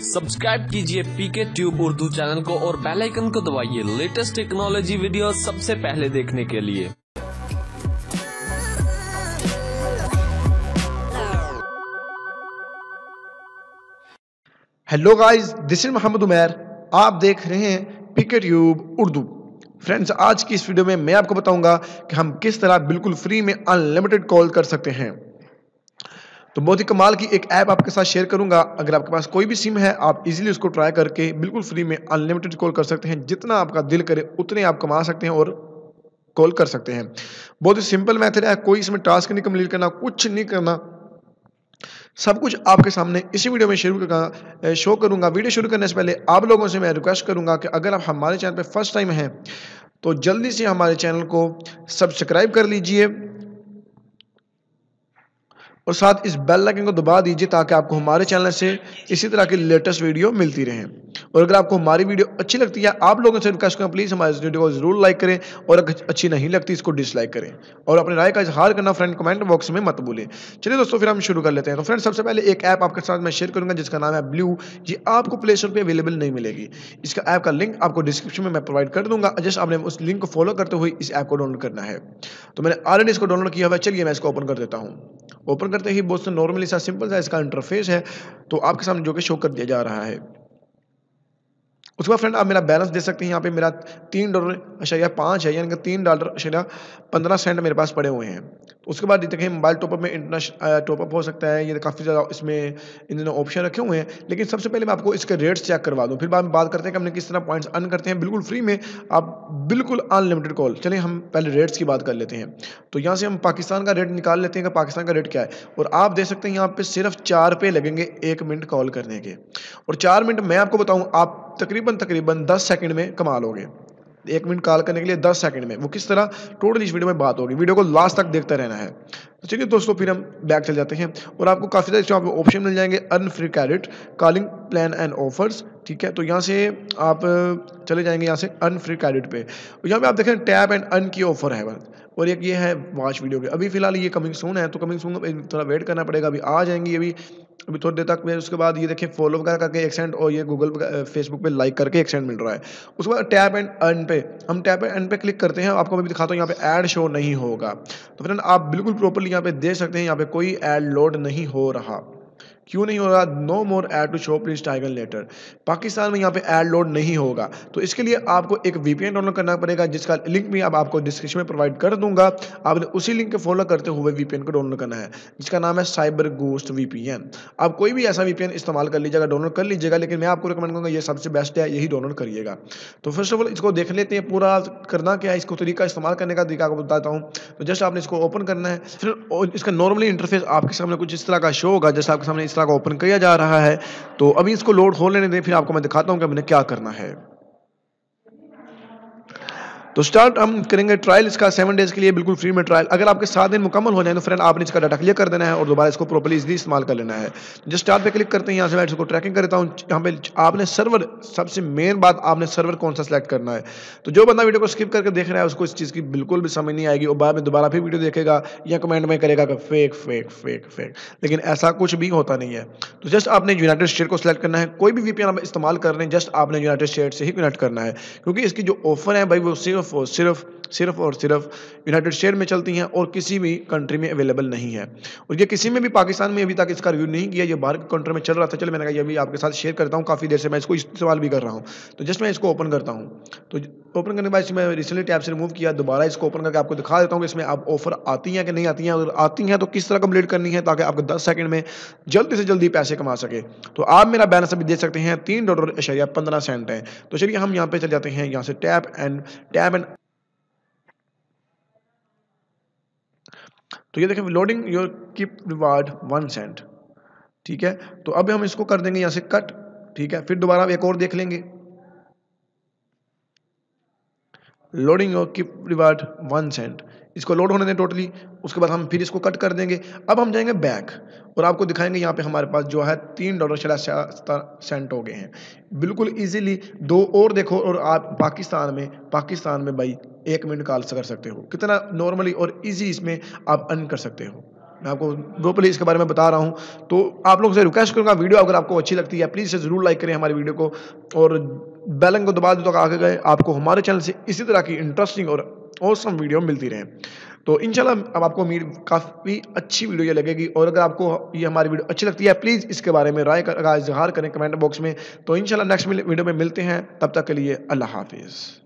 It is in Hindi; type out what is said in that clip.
सब्सक्राइब कीजिए पीके ट्यूब उर्दू चैनल को और बेल आइकन को दबाइए लेटेस्ट टेक्नोलॉजी वीडियो सबसे पहले देखने के लिए। Hello guys, this is Mohammad Umair. आप देख रहे हैं पीके ट्यूब उर्दू। फ्रेंड्स, आज की इस वीडियो में मैं आपको बताऊंगा कि हम किस तरह बिल्कुल फ्री में अनलिमिटेड कॉल कर सकते हैं। तो बहुत ही कमाल की एक ऐप आपके साथ शेयर करूंगा। अगर आपके पास कोई भी सिम है, आप इजीली उसको ट्राई करके बिल्कुल फ्री में अनलिमिटेड कॉल कर सकते हैं। जितना आपका दिल करे उतने आप कमा सकते हैं और कॉल कर सकते हैं। बहुत ही सिंपल मेथड है, कोई इसमें टास्क नहीं कंप्लीट करना, कुछ नहीं करना, सब कुछ आपके सामने इसी वीडियो में शो करूंगा। वीडियो शुरू करने से पहले आप लोगों से मैं रिक्वेस्ट करूंगा कि अगर आप हमारे चैनल पे फर्स्ट टाइम हैं तो जल्दी से हमारे चैनल को सब्सक्राइब कर लीजिए और साथ इस बेल आइकन को दबा दीजिए ताकि आपको हमारे चैनल से इसी तरह की लेटेस्ट वीडियो मिलती रहे। और अगर आपको हमारी वीडियो अच्छी लगती है, आप लोगों से रिक्वेस्ट करूँ प्लीज़ हमारे वीडियो को जरूर लाइक करें और अगर अच्छी नहीं लगती इसको डिसलाइक करें और अपनी राय का इजहार करना फ्रेंड कमेंट बॉक्स में मत भूलें। चलिए दोस्तों, फिर हम शुरू कर लेते हैं। तो फ्रेंड, सबसे पहले एक ऐप आपके साथ मैं शेयर करूंगा जिसका नाम है ब्लू। ये आपको प्ले स्टोर पर अवेलेबल नहीं मिलेगी। इसका ऐप का लिंक आपको डिस्क्रिप्शन में मैं प्रोवाइड कर दूंगा। जस्ट आपने उस लिंक को फॉलो करते हुए इस ऐप को डाउनलोड करना है। तो मैंने ऑलरेडी इसको डाउनलोड किया हुआ है। चलिए मैं इसको ओपन कर देता हूँ। ओपन करते ही बहुत नॉर्मली सा सिंपल सा इसका इंटरफेस है, तो आपके सामने जो कि शो कर दिया जा रहा है। उसके बाद फ्रेंड आप मेरा बैलेंस दे सकते हैं। यहाँ पे मेरा $3.5 है, यानी कि $3.15 मेरे पास पड़े हुए हैं। उसके बाद देखें मोबाइल टॉपअप में इंटरनेशनल टॉपअप हो सकता है। ये काफ़ी ज़्यादा इसमें इन्होंने ऑप्शन रखे हुए हैं। लेकिन सबसे पहले मैं आपको इसके रेट्स चेक करवा दूँ, फिर बाद में बात करते हैं कि हमने किस तरह पॉइंट्स अर्न करते हैं बिल्कुल फ्री में, आप बिल्कुल अनलिमिटेड कॉल। चलिए हम पहले रेट्स की बात कर लेते हैं। तो यहाँ से हम पाकिस्तान का रेट निकाल लेते हैं कि पाकिस्तान का रेट क्या है। और आप देख सकते हैं यहाँ पे सिर्फ 4 रुपये लगेंगे 1 मिनट कॉल करने के। और 4 मिनट मैं आपको बताऊँ, आप तकरीबन 10 सेकंड में कमा लोगे। 1 मिनट कॉल करने के लिए 10 सेकंड में। वो किस तरह, टोटल इस वीडियो में बात होगी। वीडियो को लास्ट तक देखते रहना है। तो चलिए दोस्तों, फिर हम बैक चल जाते हैं और आपको काफ़ी सारे ऑप्शन मिल जाएंगे। Earn free credit, calling plan and offers, ठीक है। तो यहाँ से आप चले जाएंगे यहाँ से अर्न फ्री क्रेडिट पे। यहाँ पे आप देखें टैप एंड अर्न की ऑफर है और एक ये है वॉच वीडियो के। अभी फिलहाल ये कमिंग सून है, तो कमिंग सून थोड़ा वेट करना पड़ेगा। अभी आ जाएंगी अभी थोड़ी देर तक में। उसके बाद ये देखिए फॉलो वगैरह करके 1 सेंट और ये गूगल फेसबुक पे लाइक करके 1 सेंट मिल रहा है। उसके बाद टैप एंड अर्न पे, हम टैप एंड अर्न पे क्लिक करते हैं। आपको मैं भी दिखाता हूँ, यहाँ पे ऐड शो नहीं होगा। तो फ्रेंड आप बिल्कुल प्रॉपर्ली यहाँ पे देख सकते हैं, यहाँ पे कोई ऐड लोड नहीं हो रहा। क्यों नहीं हो रहा? No more ad to show, please try again later. Pakistan में यहाँ पे ऐड लोड नहीं होगा। तो इसके लिए आपको एक वीपीएन डाउनलोड करना पड़ेगा, जिसका लिंक भी अब आपको डिस्क्रिप्शन में प्रोवाइड कर दूंगा। आपने उसी लिंक को फॉलो करते हुए वीपीएन को डाउनलोड करना है, जिसका नाम है साइबर गोस्ट वीपीएन। आप कोई भी ऐसा वीपीएन इस्तेमाल कर लीजिएगा, डाउनलोड कर लीजिएगा, लेकिन मैं आपको रिकमेंड करूँगा ये सबसे बेस्ट है, यही डाउनलोड करिएगा। तो फर्स्ट ऑफ ऑल इसको देख लेते हैं पूरा करना क्या है। इसको तरीका इस्तेमाल करने का तरीका आपको बताता हूँ। तो जस्ट आपने इसको ओपन करना है। फिर इसका नॉर्मली इंटरफेस आपके सामने कुछ इस तरह का शो होगा, जैसे आपके सामने इस तरह का ओपन किया जा रहा है। तो अभी इसको लोड हो लेने दें, फिर आपको मैं दिखाता हूं कि हमने क्या करना है। तो स्टार्ट हम करेंगे ट्रायल इसका 7 डेज के लिए बिल्कुल फ्री में ट्रायल। अगर आपके 7 दिन मुकम्मल हो जाए तो फ्रेंड आपने इसका डाटा क्लियर कर देना है और दोबारा इसको प्रॉपर्ली इजीली इस्तेमाल कर लेना है। जस्ट स्टार्ट पे क्लिक करते हैं। यहाँ से मैं इसको ट्रैकिंग करता हूँ। यहाँ पे आपने सर्वर, सबसे मेन बात, आपने सर्वर कौन सा सेलेक्ट करना है। तो जो बंदा वीडियो को स्किप करके देख रहा है उसको इस चीज़ की बिल्कुल भी समझ नहीं आएगी और बाद में दोबारा फिर वीडियो देखेगा या कमेंट में करेगा कि फेक फेक फेक फेक, लेकिन ऐसा कुछ भी होता नहीं है। तो जस्ट आपने यूनाइटेड स्टेट को सिलेक्ट करना है। कोई भी वीपीएन आप इस्तेमाल कर रहे हैं, जस्ट आपने यूनाइटेड स्टेट से ही कनेक्ट करना है, क्योंकि इसकी जो ऑफर है भाई वो सिर्फ और सिर्फ यूनाइटेड स्टेट में चलती हैं और किसी भी कंट्री में अवेलेबल नहीं है। और ये किसी में भी, पाकिस्तान में अभी तक इसका रिव्यू नहीं किया, ये बाहर कंट्री में चल रहा था। चलो मैंने कहा ये भी आपके साथ शेयर करता हूँ, काफ़ी देर से मैं इसको इस्तेमाल भी कर रहा हूँ। तो जस्ट मैं इसको ओपन करता हूँ। तो ओपन करने के बाद इसमें रिसेंटली टैब से रिमूव किया, दोबारा इसको ओपन करके आपको दिखा देता हूँ कि इसमें आप ऑफर आती हैं कि नहीं आती हैं। अगर आती हैं तो किस तरह कंप्लीट करनी है ताकि आपको 10 सेकंड में जल्दी से जल्दी पैसे कमा सके। तो आप मेरा बैलेंस अभी देख सकते हैं $3.15 है। तो चलिए हम यहाँ पे चल जाते हैं, यहाँ से टैप एंड तो ये देखें loading your keep reward 1 cent, ठीक है। तो अब हम इसको कर देंगे यहाँ से कट, ठीक है। फिर दोबारा एक और देख लेंगे, loading your keep reward 1 cent. इसको लोड होने दें टोटली। उसके बाद हम फिर इसको कट कर देंगे। अब हम जाएंगे बैक और आपको दिखाएंगे यहाँ पे हमारे पास जो है $3.67 हो गए हैं बिल्कुल इजीली। 2 और देखो और आप पाकिस्तान में भाई 1 मिनट कॉल कर सकते हो। कितना नॉर्मली और इजी इसमें आप अर्न कर सकते हो। मैं आपको प्रॉपर्ली इसके बारे में बता रहा हूँ। तो आप लोगों से रिक्वेस्ट करूँगा, वीडियो अगर आपको अच्छी लगती है प्लीज़ ज़रूर लाइक करें हमारी वीडियो को और बेल आइकन को दबा दें तो आगे गए आपको हमारे चैनल से इसी तरह की इंटरेस्टिंग और ऑसम वीडियो मिलती रहें। तो इंशाल्लाह अब आपको उम्मीद काफ़ी अच्छी वीडियो ये लगेगी और अगर आपको ये हमारी वीडियो अच्छी लगती है प्लीज़ इसके बारे में राय का इज़हार करें कमेंट बॉक्स में। तो इंशाल्लाह नेक्स्ट वीडियो में मिलते हैं, तब तक के लिए अल्लाह हाफ़िज़।